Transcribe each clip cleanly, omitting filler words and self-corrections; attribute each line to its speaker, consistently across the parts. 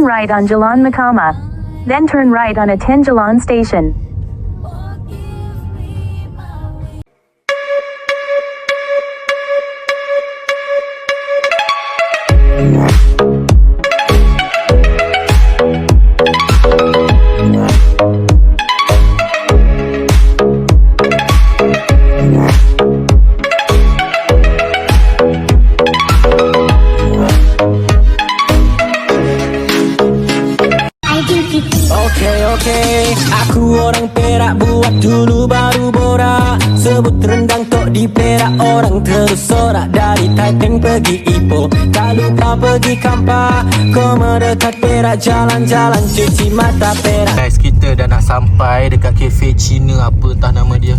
Speaker 1: right on Jalan Mahkamah. Then turn right on Aten Jalan Station.
Speaker 2: Okay, aku orang Perak, buat dulu baru borak. Sebut rendang tok di Perak, orang terus sorak. Dari Taiping pergi Ipoh, tak lupa pergi Kampar. Kau mendekat Perak, jalan-jalan cuci mata Perak.
Speaker 3: Guys, kita dah nak sampai dekat kafe Cina, apa entah nama dia.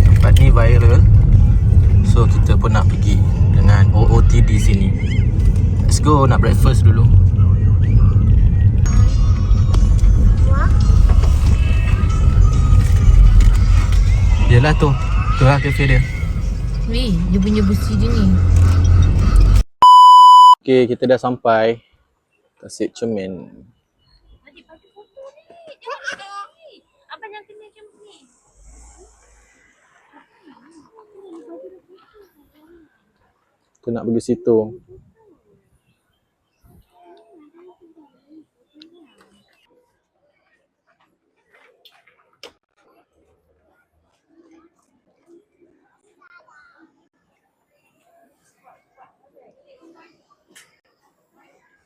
Speaker 3: Tempat ni viral, so kita pun nak pergi dengan OOTD sini. Let's go, nak breakfast dulu. Yelah tu, tu lah kafe dia.
Speaker 4: Ni, dia punya besi dia ni.
Speaker 3: Okay, kita dah sampai Tasik Cermin.
Speaker 4: Abang yang kena macam ni.
Speaker 3: Kita nak pergi situ.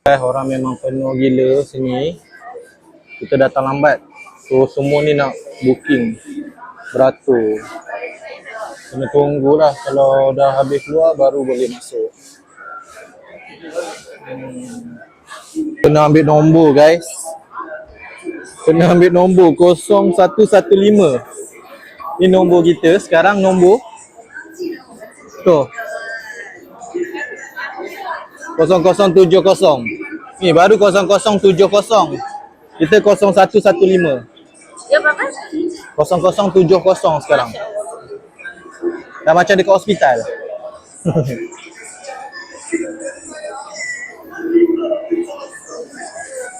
Speaker 3: Orang memang penuh gila sini. Kita datang lambat, so semua ni nak booking beratur. Kena tunggulah, kalau dah habis keluar baru boleh masuk. Kena ambil nombor guys. Kena ambil nombor 0115. Ni nombor kita. Sekarang nombor tu 0070. Ni baru 0070. Kita 0115.
Speaker 4: Ya, berapa?
Speaker 3: 0070 sekarang. Dah macam dekat hospital.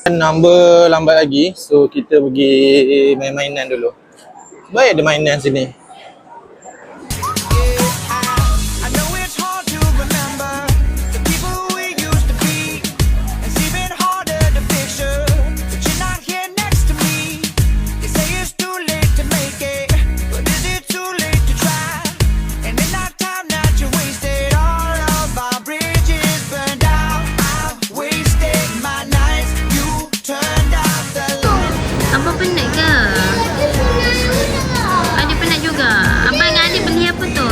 Speaker 3: Number lambat lagi, so kita pergi main-mainan dulu. Baik ada mainan sini.
Speaker 4: Abang penat ke? Adik penat juga. Abang dengan adik beli apa tu?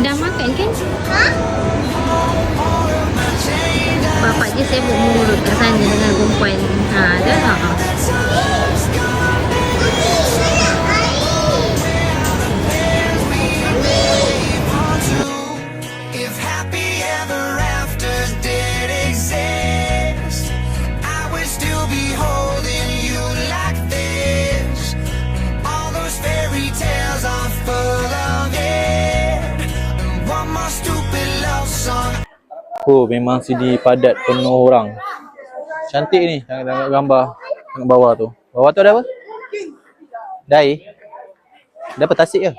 Speaker 4: Dah makan kan? Ha? Bapak je sibuk mengurut kat sana dengan perempuan. Ha, dah lah.
Speaker 3: Oh, memang sini padat penuh orang. Cantik ni, tengok gambar tengok bawah tu. Bawah tu ada apa? Dai. Ada apa, tasik ke?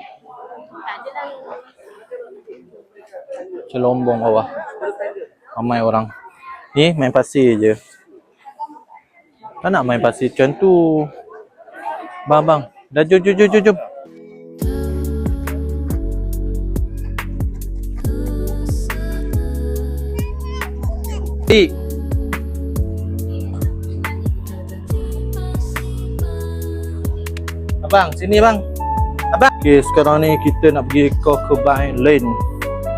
Speaker 3: Celombong bawah. Ramai orang. Ni main pasir je. Tak nak main pasir macam tu. Bang. Dah jom. Abang, sini bang. Abang. Okay, sekarang ni kita nak pergi Crocodile Lane.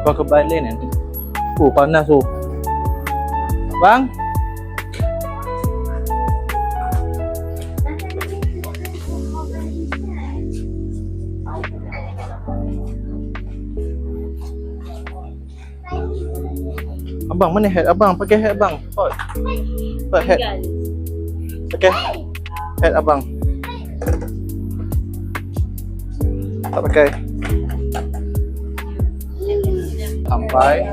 Speaker 3: Crocodile Lane kan? Oh, panas tu. Bang. Abang, mana hat abang? Pakai hat abang. Pakai hat. Pakai hat abang. Tak pakai. Sampai.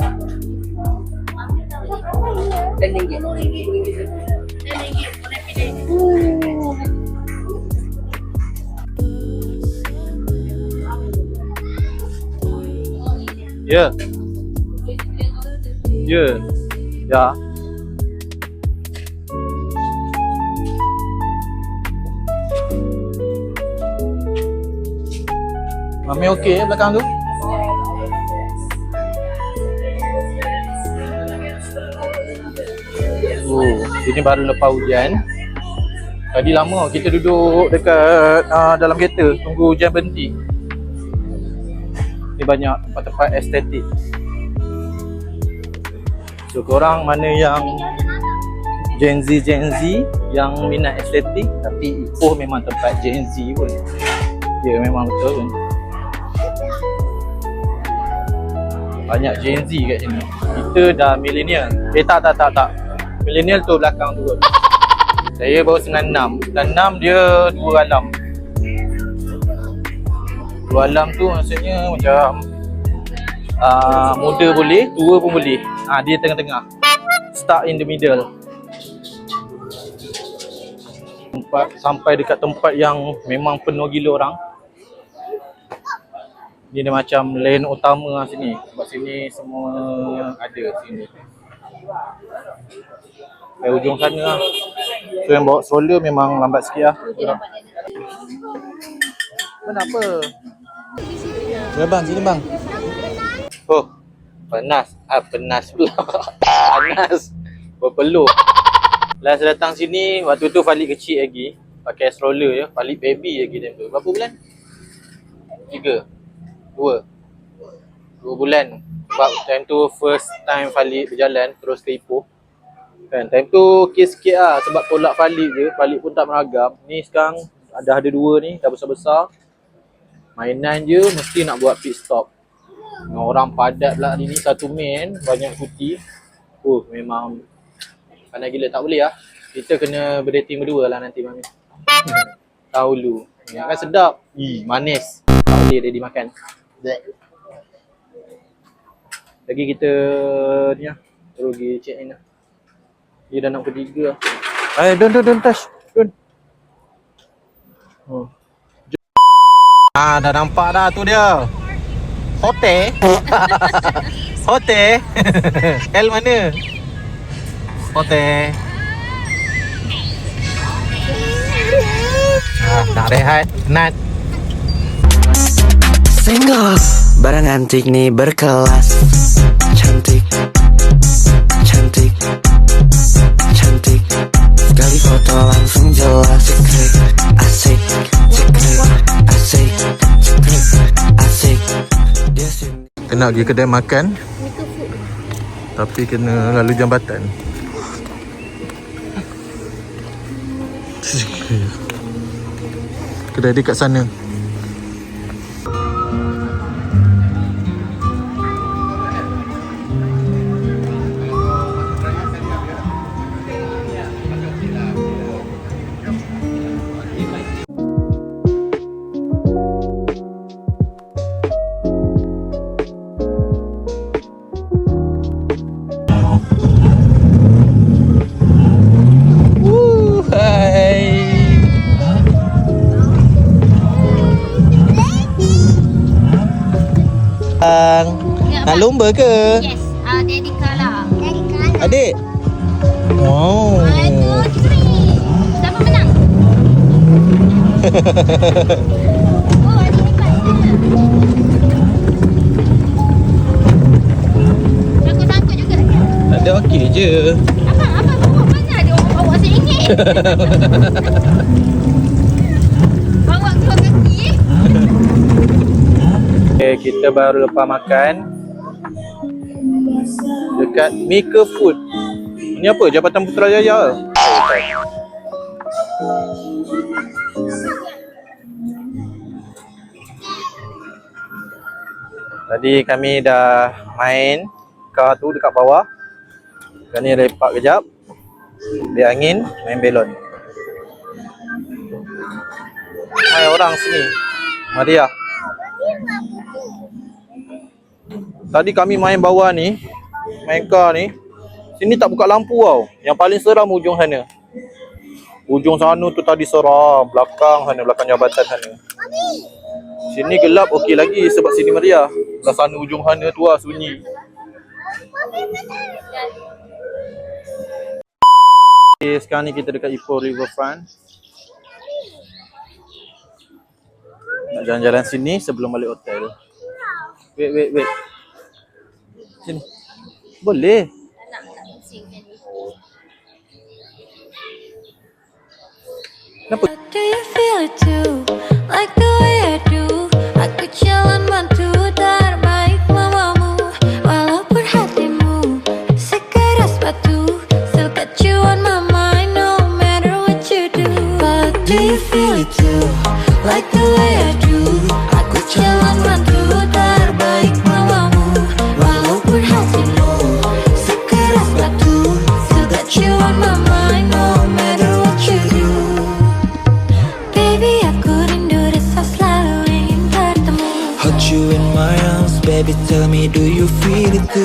Speaker 3: Ya. Ya. Ya. Mami okey belakang tu? Ini baru lepas hujan. Tadi lama kita duduk dekat dalam kereta tunggu hujan berhenti. Ni banyak tempat-tempat estetik. So korang mana yang Gen Z yang minat estetik, tapi Ipoh memang tempat Gen Z pun. Ya memang betul kan. Banyak Gen Z kat sini. Kita dah millennial. Tak. Millennial tu belakang tu kot. Saya baru 96. 96 dia 2 alam. 2 alam tu maksudnya macam muda boleh, tua pun boleh. Dia tengah-tengah. Stuck in the middle. Sampai dekat tempat yang memang penuh gila orang. Ni dia macam lane utama lah sini. Sebab sini semua ada sini. Dari ujung sana lah. So yang bawa stroller memang lambat sikit lah. Kenapa? Ya bang, sini bang. Oh, panas. Panas pula. Panas. Berpeluh. Last datang sini, waktu tu Falik kecil lagi. Pakai stroller je. Falik baby lagi time tu. Berapa bulan? 3 2 bulan. Sebab time tu first time Falik berjalan terus ke Ipoh. Kan time tu sikit-sikit lah sebab tolak Falik je. Falik pun tak meragam. Ni sekarang dah ada 2 ni, dah besar-besar. Mainan je mesti nak buat pit stop. Dengan orang padat pula hari ni 1 Mei, banyak cuti. Memang pandai gila, tak boleh lah. Kita kena berdating berdua lah nanti mami. Tahu lu. Yang kan sedap. Manis. Tak boleh dia dimakan. Lagi kita ni lah. Terus pergi check in lah. Dia dah nak pukul 3 lah. Don't touch. Don't. Dah nampak dah tu dia. Hotel. Hotel. L mana? Hotel. Nak rehat. Penat.
Speaker 5: Single barang antik nih berkelas. Cantik Cantik Cantik Sekali foto langsung jelas. Cekrek Asik Cekrek Asik Cekrek Asik. Dia sini.
Speaker 3: Kena pergi kedai makan, tapi kena lalu jambatan. Kedai dia kat sana. Nak lomba ke?
Speaker 4: Yes, Daddy kalah.
Speaker 3: Adik? Wow.
Speaker 4: 1, 2, 3. Siapa menang? Oh, adik hebat. Takut-takut juga.
Speaker 3: Tak ada, okey je.
Speaker 4: Abang bawa mana ada orang bawa RM1. Bawa keluar kaki
Speaker 3: Okay, kita baru lepas makan dekat Mika Food. Ni apa? Jabatan Putrajaya. Tadi kami dah main car tu dekat bawah. Sekarang ni lepak kejap, ambil angin, main belon. Hai orang sini. Maria. Tadi kami main bawah ni, main car ni. Sini tak buka lampu tau. Yang paling seram ujung sana. Ujung sana tu tadi seram. Belakang sana, belakang jabatan sana. Sini gelap okey lagi sebab sini meriah. Belah sana ujung sana tu lah sunyi. Okay, sekarang ni kita dekat Ipoh Riverfront. Nak jalan-jalan sini sebelum balik hotel. Wait. Sini. Boleh. Kenapa?
Speaker 6: Do you feel it too? Like the way I do. Aku jalan bantu terbaik mamamu. Walaupun hatimu sekeras batu, still got you on my mind no matter what you do. But do you feel it too? Like the way I do. Aku jalan bantu terbaik mamamu. Walaupun hatimu sekeras batu, still got you on my mind no matter what you do. Baby, aku rindu rasa selalu ingin bertemu.
Speaker 5: Hold you in my arms, baby, tell me, do you feel it too?